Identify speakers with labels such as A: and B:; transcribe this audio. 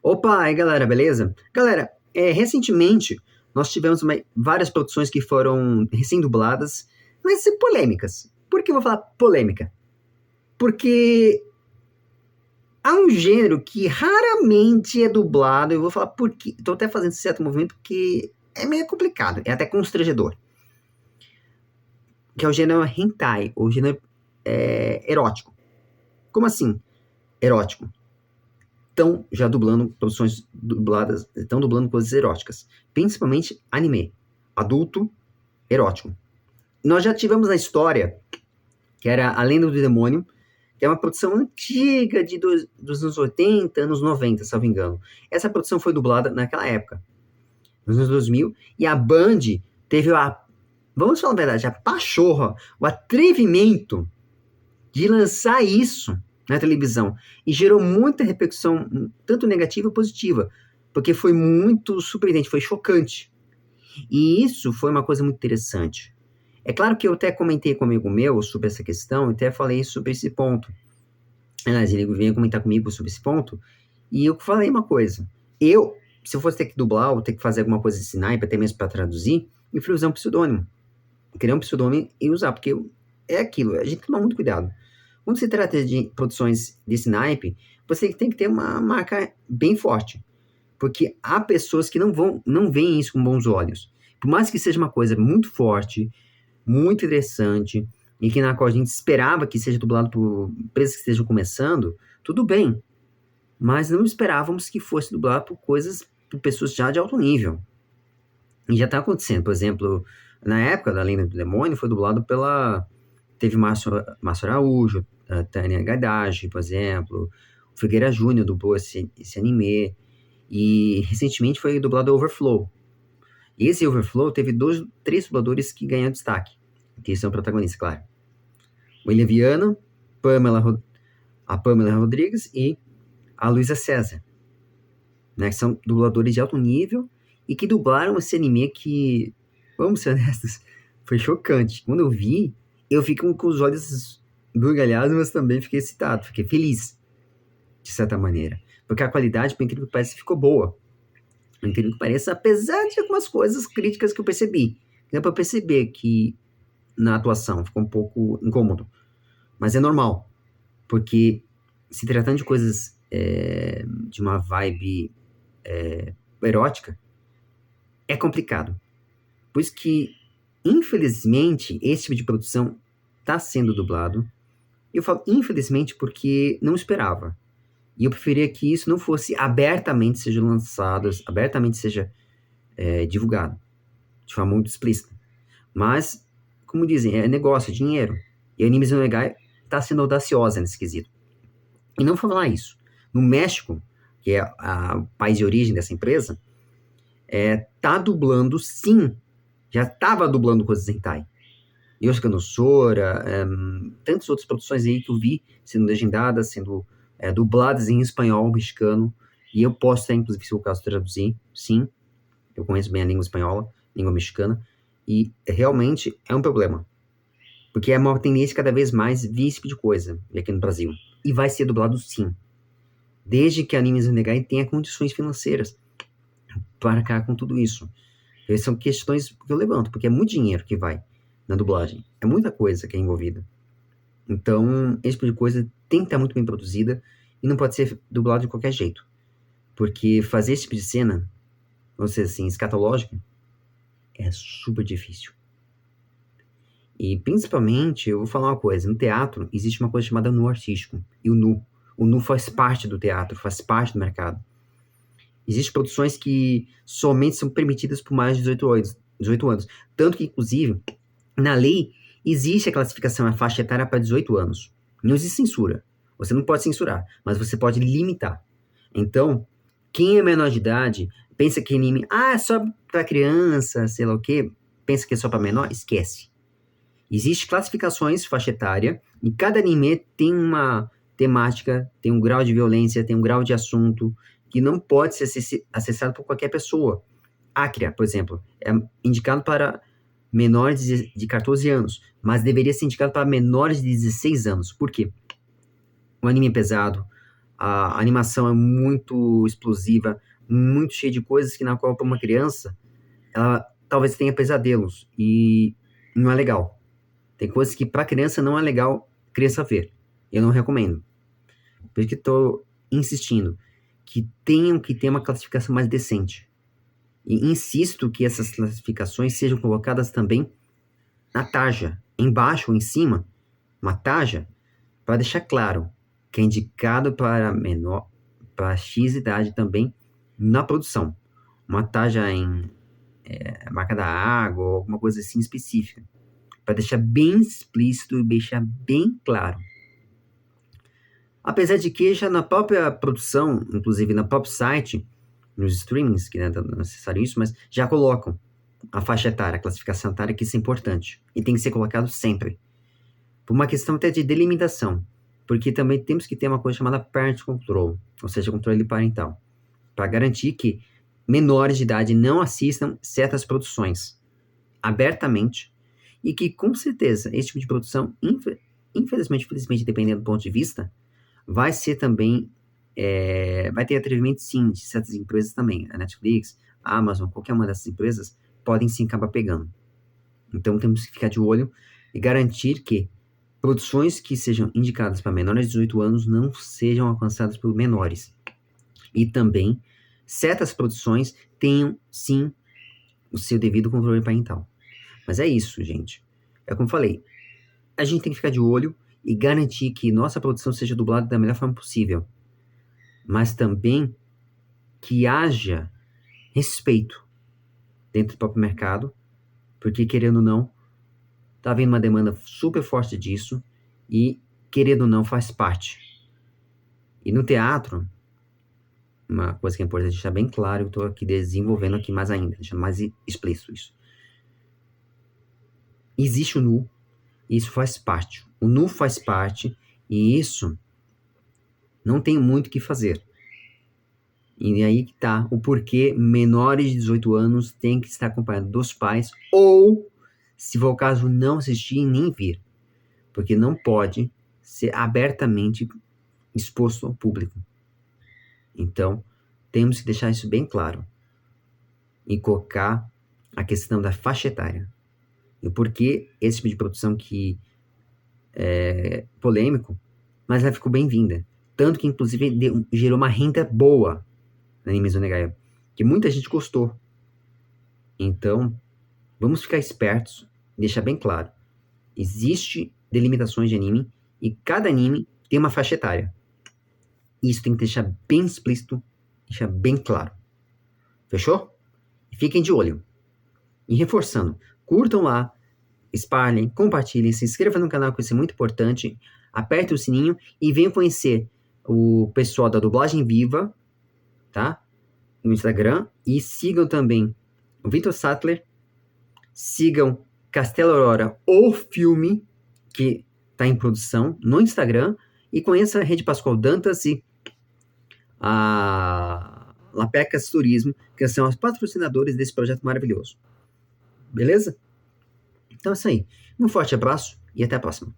A: Opa, aí galera, beleza? Galera, recentemente nós tivemos várias produções que foram recém-dubladas, mas polêmicas. Por que eu vou falar polêmica? Porque há um gênero que raramente é dublado, eu vou falar porque. Estou até fazendo esse certo movimento que é meio complicado, é até constrangedor. Que é o gênero hentai, ou gênero erótico. Como assim? Erótico. Estão já dublando produções dubladas, estão dublando coisas eróticas, principalmente anime, adulto, erótico. Nós já tivemos a história, que era A Lenda do Demônio, que é uma produção antiga dos anos 80, anos 90, se não me engano. Essa produção foi dublada naquela época, nos anos 2000, e a Band teve vamos falar a verdade, a pachorra, o atrevimento de lançar isso na televisão. E gerou muita repercussão, tanto negativa quanto positiva, porque foi muito surpreendente, foi chocante. E isso foi uma coisa muito interessante. É claro que eu até comentei com um amigo meu sobre essa questão, e até falei sobre esse ponto. Aliás, ele veio comentar comigo sobre esse ponto, e eu falei uma coisa. Se eu fosse ter que dublar ou ter que fazer alguma coisa desse naipe, até mesmo para traduzir, eu prefiro usar um pseudônimo. Criar um pseudônimo e usar, porque é aquilo, a gente tem que tomar muito cuidado. Quando se trata de produções desse naipe, você tem que ter uma marca bem forte. Porque há pessoas que não veem isso com bons olhos. Por mais que seja uma coisa muito forte, muito interessante, e que na qual a gente esperava que seja dublado por empresas que estejam começando, tudo bem. Mas não esperávamos que fosse dublado por pessoas já de alto nível. E já está acontecendo. Por exemplo, na época da Lenda do Demônio, foi dublado pela... Teve Márcio Araújo, a Tânia Gadaji, por exemplo. O Figueira Júnior dublou esse anime. E recentemente foi dublado Overflow. E esse Overflow teve três dubladores que ganharam destaque. Que são protagonistas, claro. William Viana, a Pamela Rodrigues e a Luísa César. Né, que são dubladores de alto nível e que dublaram esse anime que, vamos ser honestos, foi chocante. Quando eu vi, eu fiquei com os olhos burgalhados, mas também fiquei excitado, fiquei feliz, de certa maneira. Porque a qualidade, por incrível que pareça, ficou boa. Por incrível que pareça, apesar de algumas coisas críticas que eu percebi. Deu pra perceber que na atuação ficou um pouco incômodo. Mas é normal, porque se tratando de coisas de uma vibe erótica, é complicado. Por isso que, infelizmente, esse tipo de produção está sendo dublado. Eu falo infelizmente porque não esperava. E eu preferia que isso não fosse abertamente seja lançado, abertamente seja divulgado, de forma muito explícita. Mas, como dizem, é negócio, é dinheiro. E a Animes no Legal está sendo audaciosa nesse quesito. E não falar isso. No México, que é o país de origem dessa empresa, tá dublando, sim. Já estava dublando coisas hentai. Yoshika no Sora, tantas outras produções aí que eu vi sendo legendadas, sendo dubladas em espanhol mexicano. E eu posso até, inclusive, se o caso traduzir, sim. Eu conheço bem a língua espanhola, língua mexicana. E realmente é um problema. Porque é uma tendência cada vez mais ver esse tipo de coisa aqui no Brasil. E vai ser dublado sim. Desde que a Animes no Negai tenha condições financeiras para arcar com tudo isso. Essas são questões que eu levanto, porque é muito dinheiro que vai na dublagem. É muita coisa que é envolvida. Então, esse tipo de coisa tem que estar muito bem produzida e não pode ser dublado de qualquer jeito. Porque fazer esse tipo de cena, vamos dizer assim, escatológica, é super difícil. E, principalmente, eu vou falar uma coisa, no teatro existe uma coisa chamada nu artístico, e o nu. O nu faz parte do teatro, faz parte do mercado. Existem produções que somente são permitidas por mais de 18 anos. Tanto que, inclusive, na lei, existe a classificação, a faixa etária para 18 anos. Não existe censura. Você não pode censurar, mas você pode limitar. Então, quem é menor de idade, pensa que anime, é só para criança, sei lá o quê, pensa que é só para menor, esquece. Existem classificações, faixa etária, e cada anime tem uma temática, tem um grau de violência, tem um grau de assunto, que não pode ser acessado por qualquer pessoa. Acria, por exemplo, é indicado para menores de 14 anos, mas deveria ser indicado para menores de 16 anos. Por quê? O anime é pesado, a animação é muito explosiva, muito cheia de coisas que na qual para uma criança, ela talvez tenha pesadelos e não é legal. Tem coisas que para criança não é legal criança ver. Eu não recomendo. Por isso que estou insistindo que tenham que ter uma classificação mais decente. E insisto que essas classificações sejam colocadas também na tarja, embaixo ou em cima, uma tarja, para deixar claro que é indicado para menor, para X idade também na produção. Uma tarja em marca da água ou alguma coisa assim específica, para deixar bem explícito e deixar bem claro. Apesar de que já na própria produção, inclusive no próprio site, nos streamings, que não é necessário isso, mas já colocam a faixa etária, a classificação etária, que isso é importante. E tem que ser colocado sempre. Por uma questão até de delimitação. Porque também temos que ter uma coisa chamada parent control, ou seja, controle parental, para garantir que menores de idade não assistam certas produções abertamente e que, com certeza, esse tipo de produção, infelizmente, dependendo do ponto de vista, vai ser também, vai ter atrevimento sim de certas empresas também, a Netflix, a Amazon, qualquer uma dessas empresas, podem sim acabar pegando. Então temos que ficar de olho e garantir que produções que sejam indicadas para menores de 18 anos não sejam alcançadas por menores. E também, certas produções tenham sim o seu devido controle parental. Mas é isso, gente. É como eu falei, a gente tem que ficar de olho e garantir que nossa produção seja dublada da melhor forma possível. Mas também que haja respeito dentro do próprio mercado, porque, querendo ou não, tá havendo uma demanda super forte disso e, querendo ou não, faz parte. E no teatro, uma coisa que é importante deixar bem claro, eu estou aqui desenvolvendo aqui mais ainda, deixando mais explícito isso. Existe o nu, e isso faz parte. O nu faz parte, e isso não tem muito o que fazer. E aí que tá o porquê menores de 18 anos têm que estar acompanhados dos pais, ou, se for o caso, não assistir nem vir. Porque não pode ser abertamente exposto ao público. Então, temos que deixar isso bem claro. E colocar a questão da faixa etária. E o porquê esse tipo de produção que é polêmico, mas ela ficou bem-vinda. Tanto que, inclusive, gerou uma renda boa na Anime Zonegaia, que muita gente gostou. Então, vamos ficar espertos e deixar bem claro. Existe delimitações de anime e cada anime tem uma faixa etária. Isso tem que deixar bem explícito, deixar bem claro. Fechou? Fiquem de olho. E reforçando, curtam lá, espalhem, compartilhem, se inscrevam no canal, que isso é muito importante. Apertem o sininho e venham conhecer o pessoal da Dublagem Viva, tá? No Instagram. E sigam também o Vitor Sattler. Sigam Castelo Aurora, o filme que está em produção no Instagram. E conheça a Rede Pascoal Dantas e a Lapecas Turismo, que são os patrocinadores desse projeto maravilhoso. Beleza? Então é isso aí. Um forte abraço e até a próxima.